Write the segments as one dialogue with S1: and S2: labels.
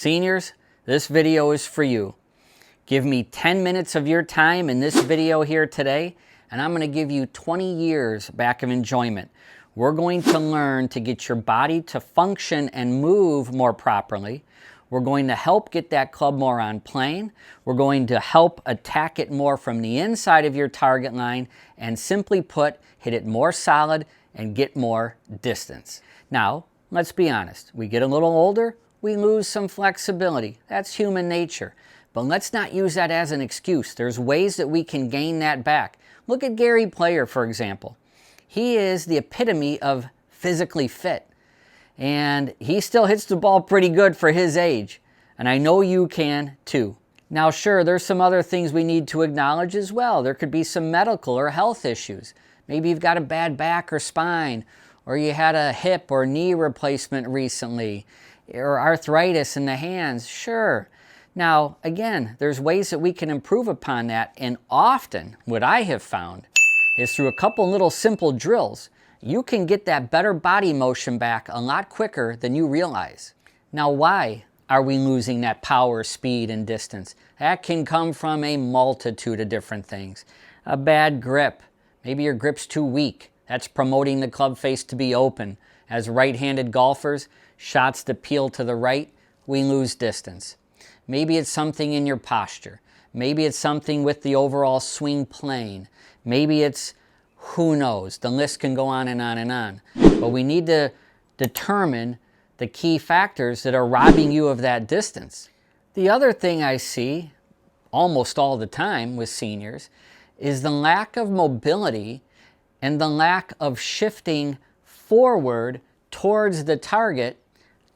S1: Seniors, this video is for you. Give me 10 minutes of your time in this video here today, and I'm going to give you 20 years back of enjoyment. We're going to learn to get your body to function and move more properly. We're going to help get that club more on plane. We're going to help attack it more from the inside of your target line, and simply put, hit it more solid and get more distance. Now, let's be honest. We get a little older, we lose some flexibility. That's human nature. But let's not use that as an excuse. There's ways that we can gain that back. Look at Gary Player, for example. He is the epitome of physically fit. And he still hits the ball pretty good for his age. And I know you can too. Now sure, there's some other things we need to acknowledge as well. There could be some medical or health issues. Maybe you've got a bad back or spine, or you had a hip or knee replacement recently, or arthritis in the hands. Sure. Now, again, there's ways that we can improve upon that, and often what I have found is through a couple little simple drills, you can get that better body motion back a lot quicker than you realize. Now, why are we losing that power, speed, and distance? That can come from a multitude of different things. A bad grip. Maybe your grip's too weak. That's promoting the club face to be open. As right-handed golfers, shots that peel to the right, we lose distance. Maybe it's something in your posture. Maybe it's something with the overall swing plane. Maybe it's, who knows, the list can go on and on and on. But we need to determine the key factors that are robbing you of that distance. The other thing I see almost all the time with seniors is the lack of mobility and the lack of shifting forward towards the target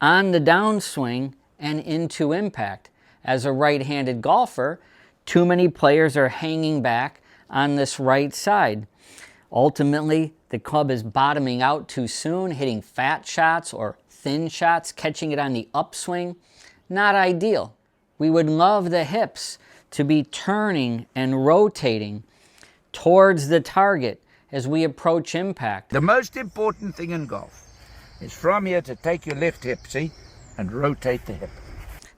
S1: on the downswing and into impact. As a right-handed golfer, too many players are hanging back on this right side. Ultimately, the club is bottoming out too soon, hitting fat shots or thin shots, catching it on the upswing. Not ideal. We would love the hips to be turning and rotating towards the target as we approach impact.
S2: The most important thing in golf is from here to take your left hip, see, and rotate the hip.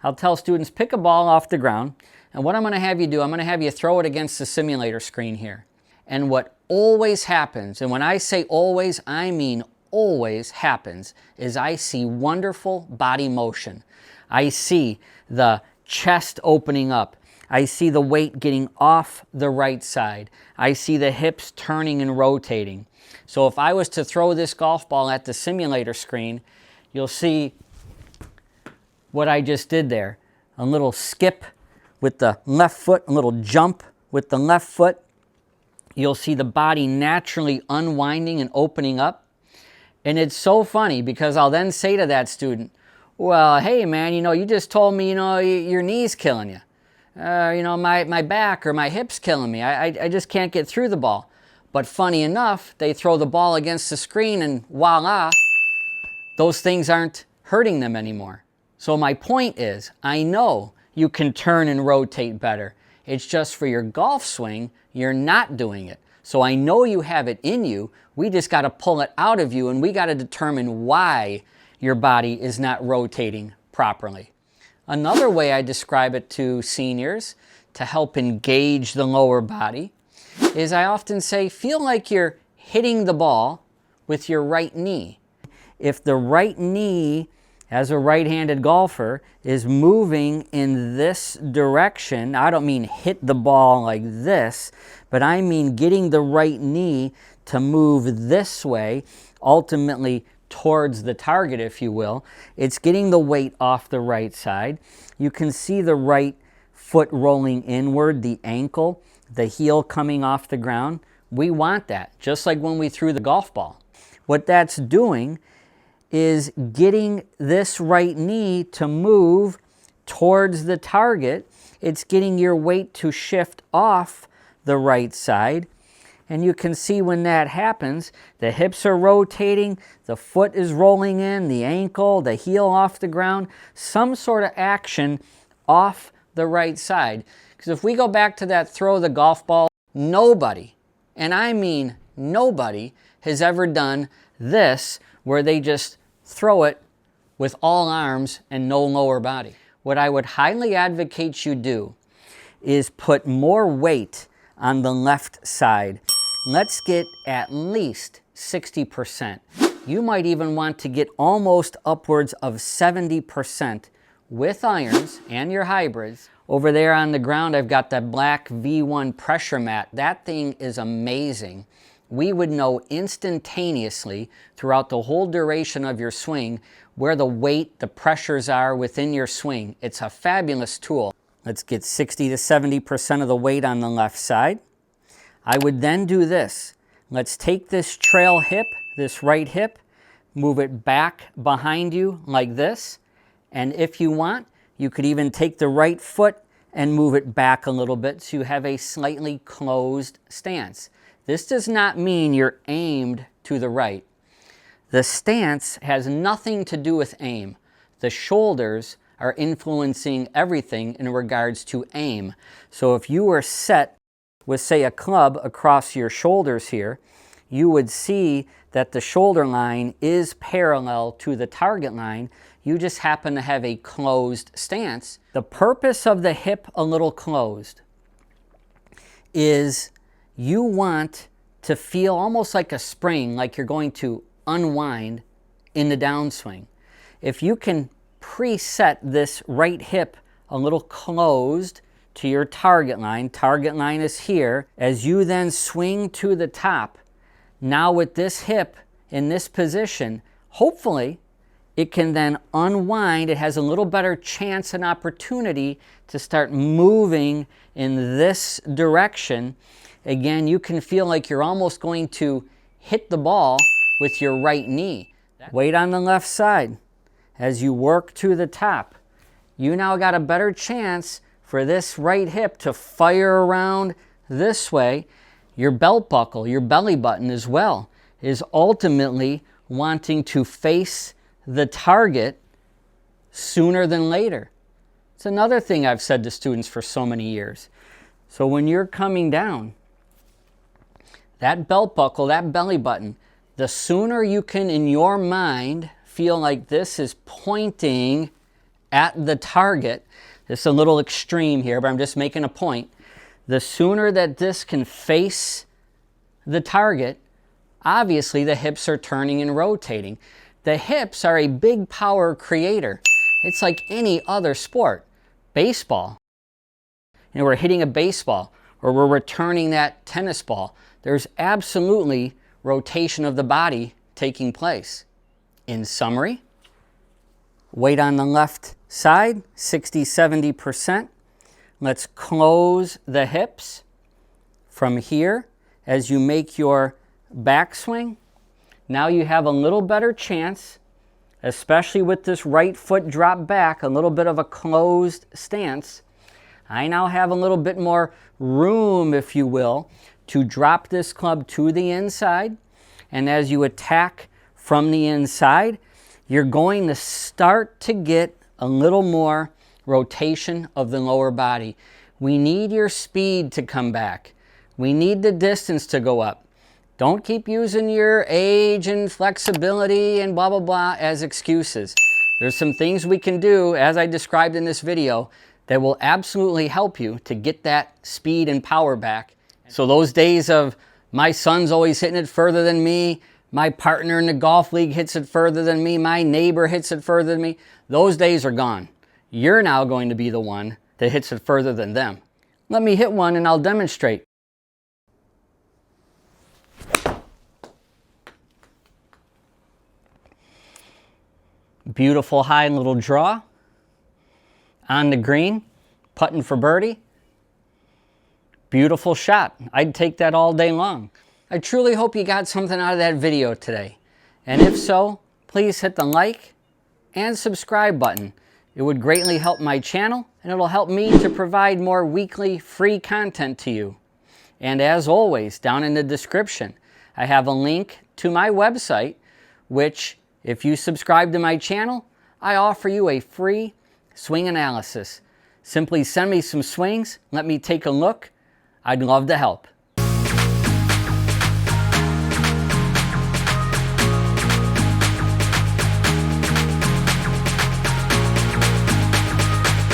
S1: I'll tell students, pick a ball off the ground, and what I'm going to have you do, I'm going to have you throw it against the simulator screen here. And what always happens, and when I say always, I mean always happens, is I see wonderful body motion. I see the chest opening up. I see the weight getting off the right side. I see the hips turning and rotating. So if I was to throw this golf ball at the simulator screen, you'll see what I just did there. A little skip with the left foot, a little jump with the left foot. You'll see the body naturally unwinding and opening up. And it's so funny because I'll then say to that student, well, hey man, you just told me, your knee's killing you. My back or my hip's killing me. I just can't get through the ball. But funny enough, they throw the ball against the screen and voila, those things aren't hurting them anymore. So my point is, I know you can turn and rotate better. It's just for your golf swing, you're not doing it. So I know you have it in you. We just got to pull it out of you, and we got to determine why your body is not rotating properly. Another way I describe it to seniors to help engage the lower body is I often say, feel like you're hitting the ball with your right knee. If the right knee, as a right-handed golfer, is moving in this direction, I don't mean hit the ball like this, but I mean getting the right knee to move this way, ultimately towards the target, if you will. It's getting the weight off the right side. You can see the right foot rolling inward, the ankle, the heel coming off the ground. We want that, just like when we threw the golf ball. What that's doing is getting this right knee to move towards the target. It's getting your weight to shift off the right side. And you can see when that happens, the hips are rotating, the foot is rolling in, the ankle, the heel off the ground, some sort of action off the right side. Because if we go back to that throw the golf ball, nobody, and I mean nobody, has ever done this where they just throw it with all arms and no lower body. what I would highly advocate you do is put more weight on the left side. Let's get at least 60%. You might even want to get almost upwards of 70% with irons and your hybrids. Over there on the ground, I've got that black V1 pressure mat. That thing is amazing. We would know instantaneously throughout the whole duration of your swing where the weight, the pressures are within your swing. It's a fabulous tool. Let's get 60 to 70% of the weight on the left side. I would then do this. Let's take this trail hip, this right hip, move it back behind you like this. And if you want, you could even take the right foot and move it back a little bit so you have a slightly closed stance. This does not mean you're aimed to the right. The stance has nothing to do with aim. The shoulders are influencing everything in regards to aim. So if you were set with, say, a club across your shoulders here, you would see that the shoulder line is parallel to the target line. You just happen to have a closed stance. The purpose of the hip a little closed is you want to feel almost like a spring, like you're going to unwind in the downswing. If you can preset this right hip a little closed to your target line is here, as you then swing to the top, now with this hip in this position, hopefully it can then unwind. It has a little better chance and opportunity to start moving in this direction. Again, you can feel like you're almost going to hit the ball with your right knee. Weight on the left side. As you work to the top, you now got a better chance for this right hip to fire around this way. Your belt buckle, your belly button as well, is ultimately wanting to face the target sooner than later. It's another thing I've said to students for so many years. So when you're coming down, that belt buckle, that belly button, the sooner you can, in your mind, feel like this is pointing at the target. This is a little extreme here, but I'm just making a point. The sooner that this can face the target, obviously the hips are turning and rotating. The hips are a big power creator. It's like any other sport. Baseball. You know, we're hitting a baseball or we're returning that tennis ball. There's absolutely rotation of the body taking place. In summary, weight on the left side, 60-70%. Let's close the hips from here as you make your backswing. Now you have a little better chance, especially with this right foot drop back, a little bit of a closed stance. I now have a little bit more room, if you will, to drop this club to the inside. And as you attack from the inside, you're going to start to get a little more rotation of the lower body. We need your speed to come back. We need the distance to go up. Don't keep using your age and flexibility and blah, blah, blah as excuses. There's some things we can do, as I described in this video, that will absolutely help you to get that speed and power back. So those days of my son's always hitting it further than me, my partner in the golf league hits it further than me, my neighbor hits it further than me, those days are gone. You're now going to be the one that hits it further than them. Let me hit one and I'll demonstrate. Beautiful high little draw. On the green, putting for birdie. Beautiful shot. I'd take that all day long. I truly hope you got something out of that video today. And if so, please hit the like and subscribe button. It would greatly help my channel, and it'll help me to provide more weekly free content to you. And as always, down in the description, I have a link to my website, which, if you subscribe to my channel, I offer you a free swing analysis. Simply send me some swings, let me take a look. I'd love to help.